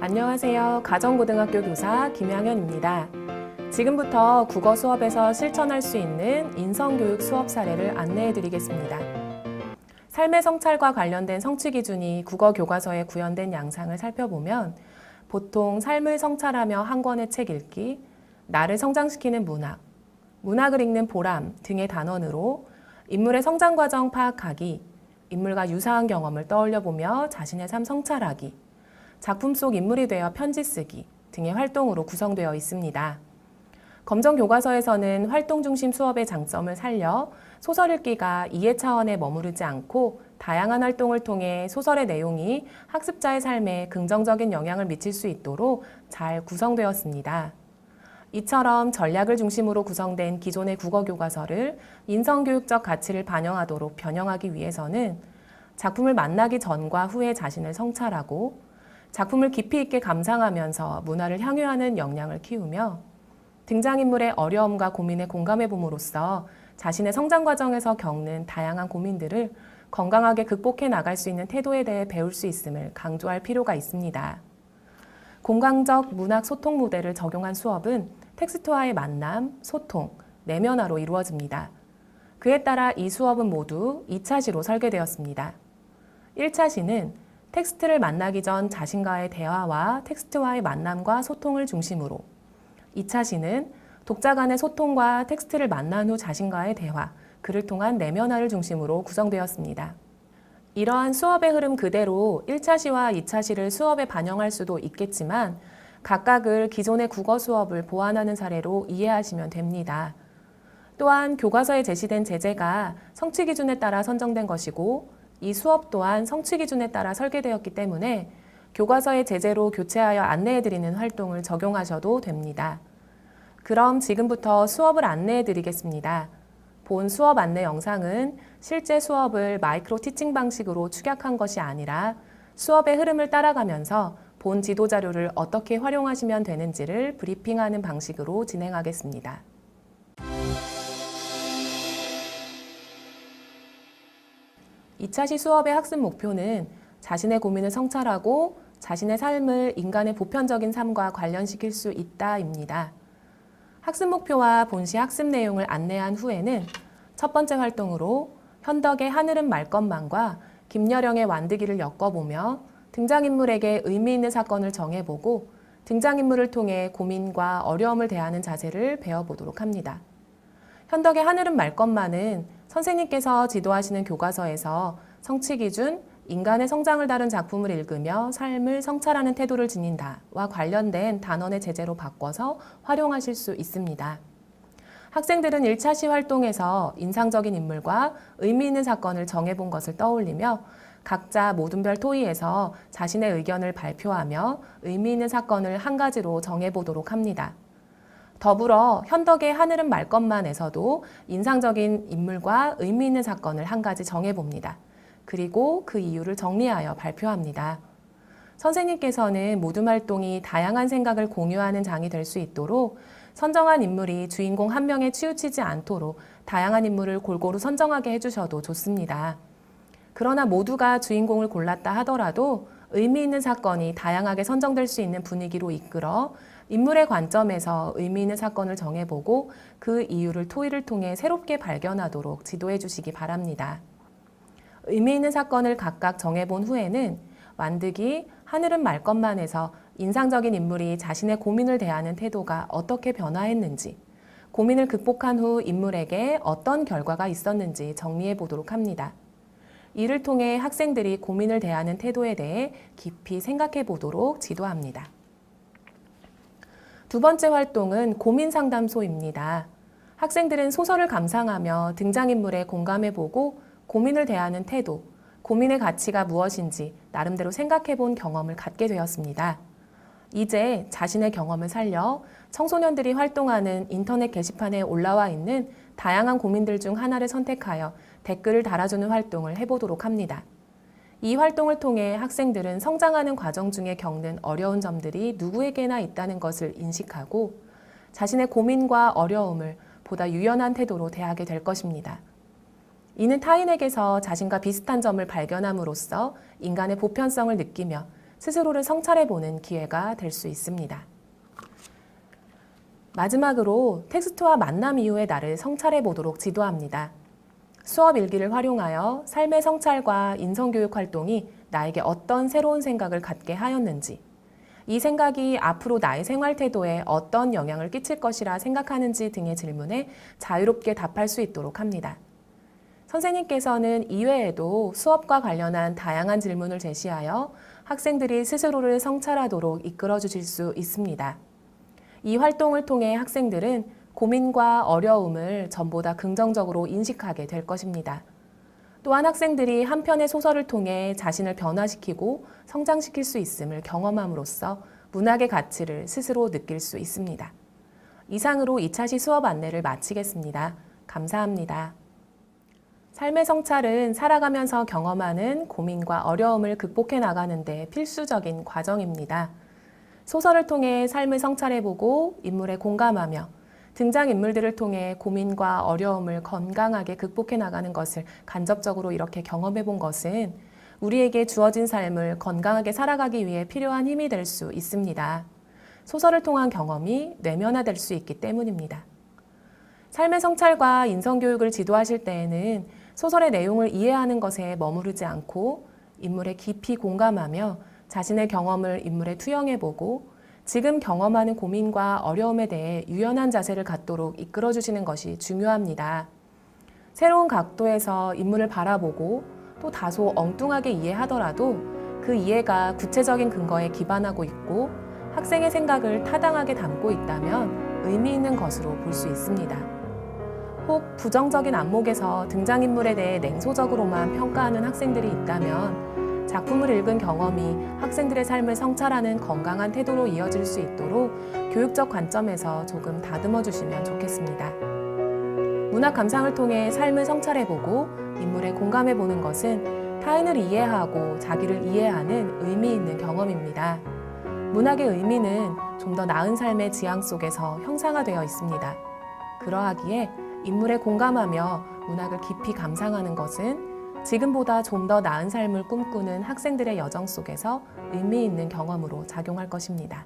안녕하세요. 가정고등학교 교사 김양현입니다. 지금부터 국어 수업에서 실천할 수 있는 인성교육 수업 사례를 안내해 드리겠습니다. 삶의 성찰과 관련된 성취 기준이 국어 교과서에 구현된 양상을 살펴보면 보통 삶을 성찰하며 한 권의 책 읽기, 나를 성장시키는 문학, 문학을 읽는 보람 등의 단원으로 인물의 성장 과정 파악하기, 인물과 유사한 경험을 떠올려보며 자신의 삶 성찰하기, 작품 속 인물이 되어 편지 쓰기 등의 활동으로 구성되어 있습니다. 검정 교과서에서는 활동 중심 수업의 장점을 살려 소설 읽기가 이해 차원에 머무르지 않고 다양한 활동을 통해 소설의 내용이 학습자의 삶에 긍정적인 영향을 미칠 수 있도록 잘 구성되었습니다. 이처럼 전략을 중심으로 구성된 기존의 국어 교과서를 인성교육적 가치를 반영하도록 변형하기 위해서는 작품을 만나기 전과 후에 자신을 성찰하고 작품을 깊이 있게 감상하면서 문화를 향유하는 역량을 키우며 등장인물의 어려움과 고민에 공감해 봄으로써 자신의 성장 과정에서 겪는 다양한 고민들을 건강하게 극복해 나갈 수 있는 태도에 대해 배울 수 있음을 강조할 필요가 있습니다. 공강적 문학 소통 모델을 적용한 수업은 텍스트와의 만남, 소통, 내면화로 이루어집니다. 그에 따라 이 수업은 모두 2차 시로 설계되었습니다. 1차 시는 텍스트를 만나기 전 자신과의 대화와 텍스트와의 만남과 소통을 중심으로, 2차 시는 독자 간의 소통과 텍스트를 만난 후 자신과의 대화, 그를 통한 내면화를 중심으로 구성되었습니다. 이러한 수업의 흐름 그대로 1차 시와 2차 시를 수업에 반영할 수도 있겠지만 각각을 기존의 국어 수업을 보완하는 사례로 이해하시면 됩니다. 또한 교과서에 제시된 제재가 성취 기준에 따라 선정된 것이고 이 수업 또한 성취 기준에 따라 설계되었기 때문에 교과서의 제재로 교체하여 안내해드리는 활동을 적용하셔도 됩니다. 그럼 지금부터 수업을 안내해드리겠습니다. 본 수업 안내 영상은 실제 수업을 마이크로 티칭 방식으로 축약한 것이 아니라 수업의 흐름을 따라가면서 본 지도 자료를 어떻게 활용하시면 되는지를 브리핑하는 방식으로 진행하겠습니다. 이 차 시 수업의 학습 목표는 자신의 고민을 성찰하고 자신의 삶을 인간의 보편적인 삶과 관련시킬 수 있다입니다. 학습 목표와 본시 학습 내용을 안내한 후에는 첫 번째 활동으로 현덕의 하늘은 말 것만과 김여령의 완득이를 엮어보며 등장인물에게 의미 있는 사건을 정해보고 등장인물을 통해 고민과 어려움을 대하는 자세를 배워보도록 합니다. 현덕의 하늘은 말 것만은 선생님께서 지도하시는 교과서에서 성취 기준, 인간의 성장을 다룬 작품을 읽으며 삶을 성찰하는 태도를 지닌다와 관련된 단원의 제재로 바꿔서 활용하실 수 있습니다. 학생들은 1차 시 활동에서 인상적인 인물과 의미 있는 사건을 정해본 것을 떠올리며 각자 모둠별 토의에서 자신의 의견을 발표하며 의미 있는 사건을 한 가지로 정해보도록 합니다. 더불어 현덕의 하늘은 말 것만에서도 인상적인 인물과 의미 있는 사건을 한 가지 정해봅니다. 그리고 그 이유를 정리하여 발표합니다. 선생님께서는 모둠 활동이 다양한 생각을 공유하는 장이 될 수 있도록 선정한 인물이 주인공 한 명에 치우치지 않도록 다양한 인물을 골고루 선정하게 해주셔도 좋습니다. 그러나 모두가 주인공을 골랐다 하더라도 의미 있는 사건이 다양하게 선정될 수 있는 분위기로 이끌어 인물의 관점에서 의미 있는 사건을 정해보고 그 이유를 토의를 통해 새롭게 발견하도록 지도해 주시기 바랍니다. 의미 있는 사건을 각각 정해본 후에는 완득이 하늘은 말 것만에서 인상적인 인물이 자신의 고민을 대하는 태도가 어떻게 변화했는지, 고민을 극복한 후 인물에게 어떤 결과가 있었는지 정리해 보도록 합니다. 이를 통해 학생들이 고민을 대하는 태도에 대해 깊이 생각해 보도록 지도합니다. 두 번째 활동은 고민 상담소입니다. 학생들은 소설을 감상하며 등장인물에 공감해보고 고민을 대하는 태도, 고민의 가치가 무엇인지 나름대로 생각해본 경험을 갖게 되었습니다. 이제 자신의 경험을 살려 청소년들이 활동하는 인터넷 게시판에 올라와 있는 다양한 고민들 중 하나를 선택하여 댓글을 달아주는 활동을 해보도록 합니다. 이 활동을 통해 학생들은 성장하는 과정 중에 겪는 어려운 점들이 누구에게나 있다는 것을 인식하고 자신의 고민과 어려움을 보다 유연한 태도로 대하게 될 것입니다. 이는 타인에게서 자신과 비슷한 점을 발견함으로써 인간의 보편성을 느끼며 스스로를 성찰해보는 기회가 될 수 있습니다. 마지막으로 텍스트와 만남 이후의 나를 성찰해보도록 지도합니다. 수업 일기를 활용하여 삶의 성찰과 인성교육 활동이 나에게 어떤 새로운 생각을 갖게 하였는지, 이 생각이 앞으로 나의 생활 태도에 어떤 영향을 끼칠 것이라 생각하는지 등의 질문에 자유롭게 답할 수 있도록 합니다. 선생님께서는 이외에도 수업과 관련한 다양한 질문을 제시하여 학생들이 스스로를 성찰하도록 이끌어 주실 수 있습니다. 이 활동을 통해 학생들은 고민과 어려움을 전보다 긍정적으로 인식하게 될 것입니다. 또한 학생들이 한 편의 소설을 통해 자신을 변화시키고 성장시킬 수 있음을 경험함으로써 문학의 가치를 스스로 느낄 수 있습니다. 이상으로 2차시 수업 안내를 마치겠습니다. 감사합니다. 삶의 성찰은 살아가면서 경험하는 고민과 어려움을 극복해 나가는 데 필수적인 과정입니다. 소설을 통해 삶을 성찰해보고 인물에 공감하며 등장인물들을 통해 고민과 어려움을 건강하게 극복해 나가는 것을 간접적으로 이렇게 경험해 본 것은 우리에게 주어진 삶을 건강하게 살아가기 위해 필요한 힘이 될 수 있습니다. 소설을 통한 경험이 내면화될 수 있기 때문입니다. 삶의 성찰과 인성교육을 지도하실 때에는 소설의 내용을 이해하는 것에 머무르지 않고 인물에 깊이 공감하며 자신의 경험을 인물에 투영해보고 지금 경험하는 고민과 어려움에 대해 유연한 자세를 갖도록 이끌어주시는 것이 중요합니다. 새로운 각도에서 인물을 바라보고 또 다소 엉뚱하게 이해하더라도 그 이해가 구체적인 근거에 기반하고 있고 학생의 생각을 타당하게 담고 있다면 의미 있는 것으로 볼 수 있습니다. 혹 부정적인 안목에서 등장인물에 대해 냉소적으로만 평가하는 학생들이 있다면 작품을 읽은 경험이 학생들의 삶을 성찰하는 건강한 태도로 이어질 수 있도록 교육적 관점에서 조금 다듬어 주시면 좋겠습니다. 문학 감상을 통해 삶을 성찰해보고 인물에 공감해보는 것은 타인을 이해하고 자기를 이해하는 의미 있는 경험입니다. 문학의 의미는 좀 더 나은 삶의 지향 속에서 형상화되어 있습니다. 그러하기에 인물에 공감하며 문학을 깊이 감상하는 것은 지금보다 좀 더 나은 삶을 꿈꾸는 학생들의 여정 속에서 의미 있는 경험으로 작용할 것입니다.